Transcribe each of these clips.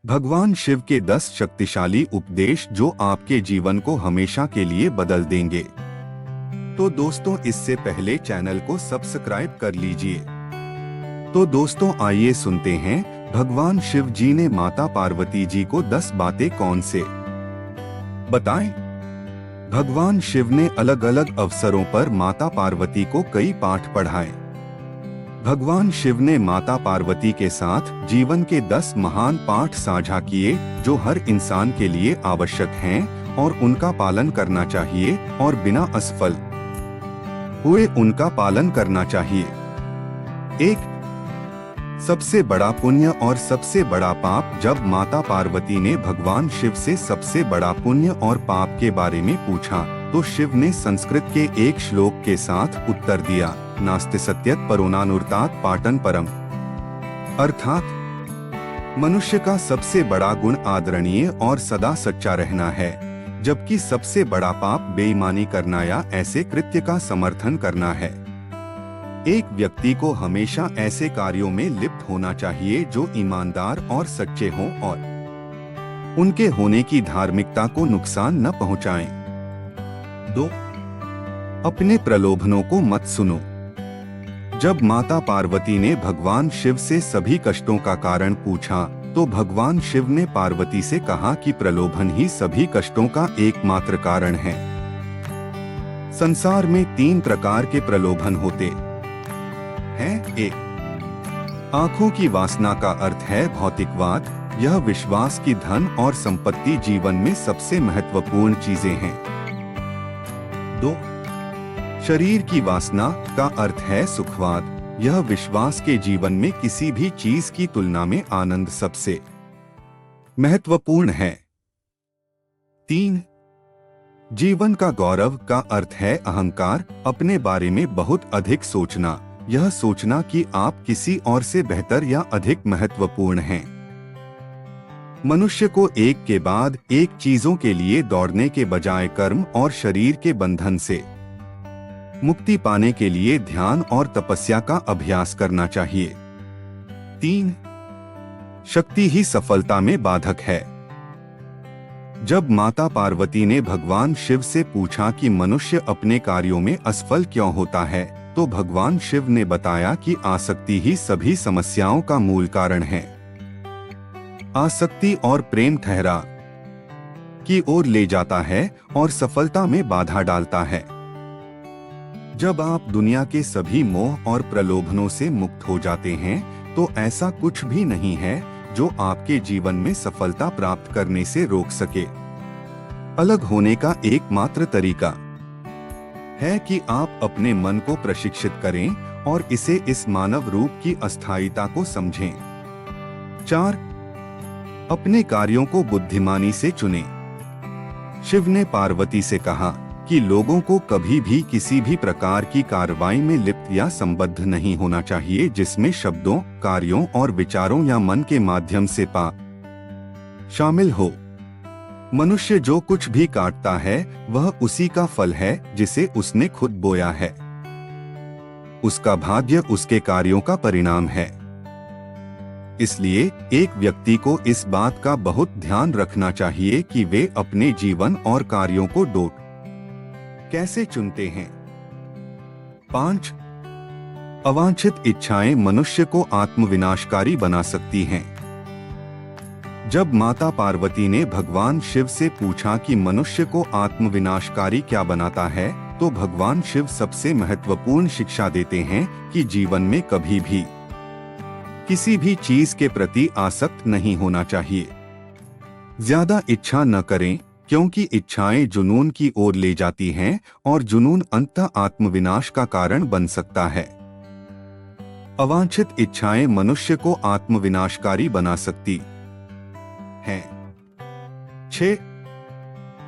भगवान शिव के 10 शक्तिशाली उपदेश जो आपके जीवन को हमेशा के लिए बदल देंगे। तो दोस्तों, इससे पहले चैनल को सब्सक्राइब कर लीजिए। तो दोस्तों, आइए सुनते हैं भगवान शिव जी ने माता पार्वती जी को 10 बातें कौन से बताएं। भगवान शिव ने अलग अलग अवसरों पर माता पार्वती को कई पाठ पढ़ाए। भगवान शिव ने माता पार्वती के साथ जीवन के 10 महान पाठ साझा किए जो हर इंसान के लिए आवश्यक हैं और उनका पालन करना चाहिए और बिना असफल हुए उनका पालन करना चाहिए। 1. सबसे बड़ा पुण्य और सबसे बड़ा पाप। जब माता पार्वती ने भगवान शिव से सबसे बड़ा पुण्य और पाप के बारे में पूछा तो शिव ने संस्कृत के एक श्लोक के साथ उत्तर दिया, नास्ति सत्यत परोनानुर्तात पाटन परम। अर्थात मनुष्य का सबसे बड़ा गुण आदरणीय और सदा सच्चा रहना है, जबकि सबसे बड़ा पाप बेईमानी करना या ऐसे कृत्य का समर्थन करना है। एक व्यक्ति को हमेशा ऐसे कार्यों में लिप्त होना चाहिए जो ईमानदार और सच्चे हों और उनके होने की धार्मिकता को नुकसान न पहुंचाएं। 2. अपने प्रलोभनों को मत सुनो। जब माता पार्वती ने भगवान शिव से सभी कष्टों का कारण पूछा तो भगवान शिव ने पार्वती से कहा कि प्रलोभन ही सभी कष्टों का एकमात्र कारण है। संसार में 3 प्रकार के प्रलोभन होते हैं। 1. आंखों की वासना का अर्थ है भौतिकवाद। यह विश्वास की धन और संपत्ति जीवन में सबसे महत्वपूर्ण चीजें हैं। 2. शरीर की वासना का अर्थ है सुखवाद। यह विश्वास के जीवन में किसी भी चीज की तुलना में आनंद सबसे महत्वपूर्ण है। 3. जीवन का गौरव का अर्थ है अहंकार। अपने बारे में बहुत अधिक सोचना। यह सोचना कि आप किसी और से बेहतर या अधिक महत्वपूर्ण हैं। मनुष्य को एक के बाद एक चीजों के लिए दौड़ने के बजाय कर्म और शरीर के बंधन से मुक्ति पाने के लिए ध्यान और तपस्या का अभ्यास करना चाहिए। 3. शक्ति ही सफलता में बाधक है। जब माता पार्वती ने भगवान शिव से पूछा कि मनुष्य अपने कार्यों में असफल क्यों होता है, तो भगवान शिव ने बताया कि आसक्ति ही सभी समस्याओं का मूल कारण है। आसक्ति और प्रेम ठहरा की ओर ले जाता है और सफलता में बाधा डालता है। जब आप दुनिया के सभी मोह और प्रलोभनों से मुक्त हो जाते हैं तो ऐसा कुछ भी नहीं है जो आपके जीवन में सफलता प्राप्त करने से रोक सके। अलग होने का एकमात्र तरीका है कि आप अपने मन को प्रशिक्षित करें और इसे इस मानव रूप की अस्थायीता को समझें। 4. अपने कार्यों को बुद्धिमानी से चुनें। शिव ने पार्वती से कहा कि लोगों को कभी भी किसी भी प्रकार की कार्रवाई में लिप्त या संबद्ध नहीं होना चाहिए जिसमें शब्दों, कार्यों और विचारों या मन के माध्यम से पाप शामिल हो। मनुष्य जो कुछ भी काटता है वह उसी का फल है जिसे उसने खुद बोया है। उसका भाग्य उसके कार्यों का परिणाम है। इसलिए एक व्यक्ति को इस बात का बहुत ध्यान रखना चाहिए कि वे अपने जीवन और कार्यों को कैसे चुनते हैं। 5. अवांछित इच्छाएं मनुष्य को आत्मविनाशकारी बना सकती हैं। जब माता पार्वती ने भगवान शिव से पूछा कि मनुष्य को आत्मविनाशकारी क्या बनाता है, तो भगवान शिव सबसे महत्वपूर्ण शिक्षा देते हैं कि जीवन में कभी भी किसी भी चीज के प्रति आसक्त नहीं होना चाहिए। ज्यादा इच्छा न करें, क्योंकि इच्छाएं जुनून की ओर ले जाती हैं और जुनून अंततः आत्मविनाश का कारण बन सकता है। अवांछित इच्छाएं मनुष्य को आत्मविनाशकारी बना सकती हैं। 6.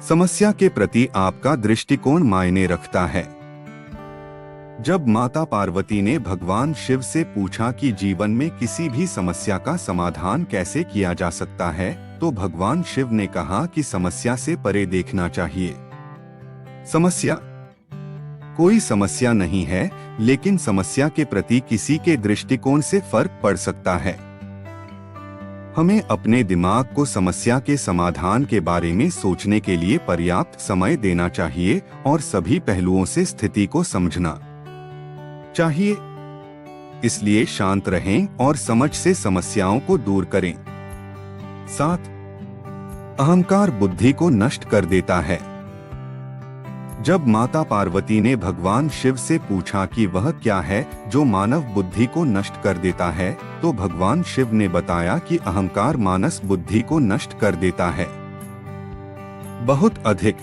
समस्या के प्रति आपका दृष्टिकोण मायने रखता है। जब माता पार्वती ने भगवान शिव से पूछा कि जीवन में किसी भी समस्या का समाधान कैसे किया जा सकता है, तो भगवान शिव ने कहा कि समस्या से परे देखना चाहिए। समस्या कोई समस्या नहीं है, लेकिन समस्या के प्रति किसी के दृष्टिकोण से फर्क पड़ सकता है। हमें अपने दिमाग को समस्या के समाधान के बारे में सोचने के लिए पर्याप्त समय देना चाहिए और सभी पहलुओं से स्थिति को समझना चाहिए। इसलिए शांत रहें और समझ से समस्याओं को दूर करें। 7. अहंकार बुद्धि को नष्ट कर देता है। जब माता पार्वती ने भगवान शिव से पूछा कि वह क्या है जो मानव बुद्धि को नष्ट कर देता है, तो भगवान शिव ने बताया कि अहंकार मानस बुद्धि को नष्ट कर देता है। बहुत अधिक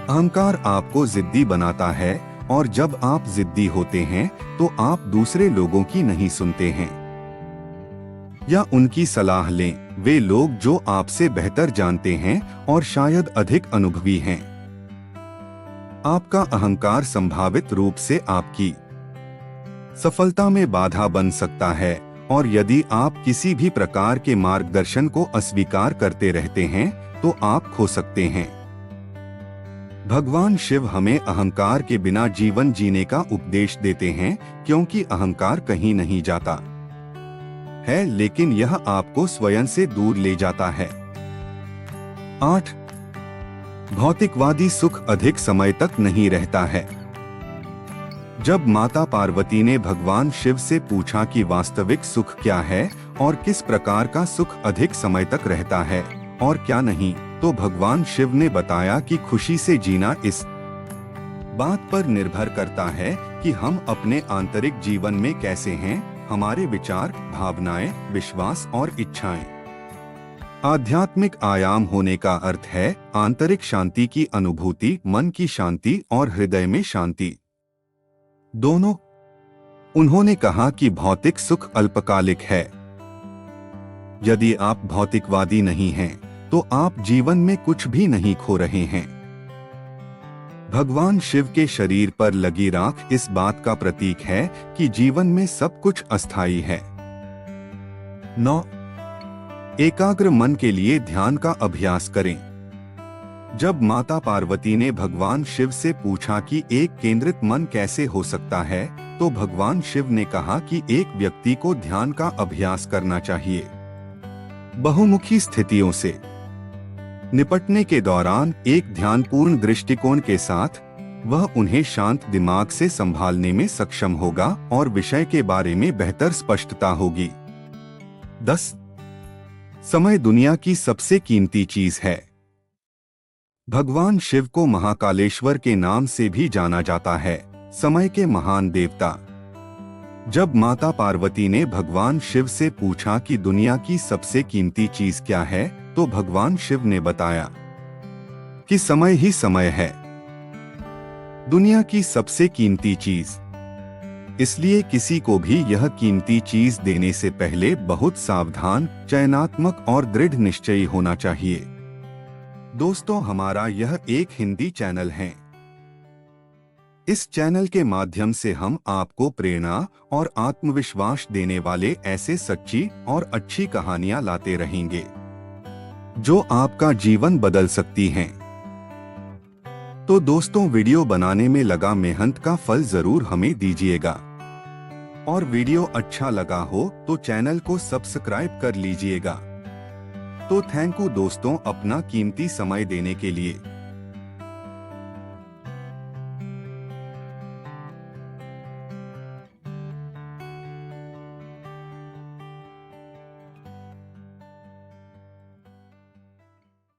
अहंकार आपको जिद्दी बनाता है और जब आप जिद्दी होते हैं तो आप दूसरे लोगों की नहीं सुनते हैं या उनकी सलाह लें, वे लोग जो आपसे बेहतर जानते हैं और शायद अधिक अनुभवी हैं। आपका अहंकार संभावित रूप से आपकी सफलता में बाधा बन सकता है और यदि आप किसी भी प्रकार के मार्गदर्शन को अस्वीकार करते रहते हैं तो आप खो सकते हैं। भगवान शिव हमें अहंकार के बिना जीवन जीने का उपदेश देते हैं क्योंकि अहंकार कहीं नहीं जाता है, लेकिन यह आपको स्वयं से दूर ले जाता है। 8. भौतिकवादी सुख अधिक समय तक नहीं रहता है। जब माता पार्वती ने भगवान शिव से पूछा कि वास्तविक सुख क्या है और किस प्रकार का सुख अधिक समय तक रहता है और क्या नहीं, तो भगवान शिव ने बताया कि खुशी से जीना इस बात पर निर्भर करता है कि हम अपने आंतरिक जीवन में कैसे हैं, हमारे विचार, भावनाएं, विश्वास और इच्छाएं। आध्यात्मिक आयाम होने का अर्थ है आंतरिक शांति की अनुभूति, मन की शांति और हृदय में शांति दोनों। उन्होंने कहा कि भौतिक सुख अल्पकालिक है। यदि आप भौतिकवादी नहीं हैं, तो आप जीवन में कुछ भी नहीं खो रहे हैं। भगवान शिव के शरीर पर लगी राख इस बात का प्रतीक है कि जीवन में सब कुछ अस्थायी है। 9. एकाग्र मन के लिए ध्यान का अभ्यास करें। जब माता पार्वती ने भगवान शिव से पूछा कि एक केंद्रित मन कैसे हो सकता है, तो भगवान शिव ने कहा कि एक व्यक्ति को ध्यान का अभ्यास करना चाहिए। बहुमुखी स्थितियों से निपटने के दौरान एक ध्यानपूर्ण दृष्टिकोण के साथ वह उन्हें शांत दिमाग से संभालने में सक्षम होगा और विषय के बारे में बेहतर स्पष्टता होगी। 10. समय दुनिया की सबसे कीमती चीज है। भगवान शिव को महाकालेश्वर के नाम से भी जाना जाता है, समय के महान देवता। जब माता पार्वती ने भगवान शिव से पूछा कि दुनिया की सबसे कीमती चीज क्या है, तो भगवान शिव ने बताया कि समय ही समय है, दुनिया की सबसे कीमती चीज। इसलिए किसी को भी यह कीमती चीज देने से पहले बहुत सावधान, चयनात्मक और दृढ़ निश्चयी होना चाहिए। दोस्तों, हमारा यह एक हिंदी चैनल है। इस चैनल के माध्यम से हम आपको प्रेरणा और आत्मविश्वास देने वाले ऐसे सच्ची और अच्छी कहानियां लाते रहेंगे जो आपका जीवन बदल सकती हैं। तो दोस्तों, वीडियो बनाने में लगा मेहनत का फल जरूर हमें दीजिएगा और वीडियो अच्छा लगा हो तो चैनल को सब्सक्राइब कर लीजिएगा। तो थैंक यू दोस्तों अपना कीमती समय देने के लिए।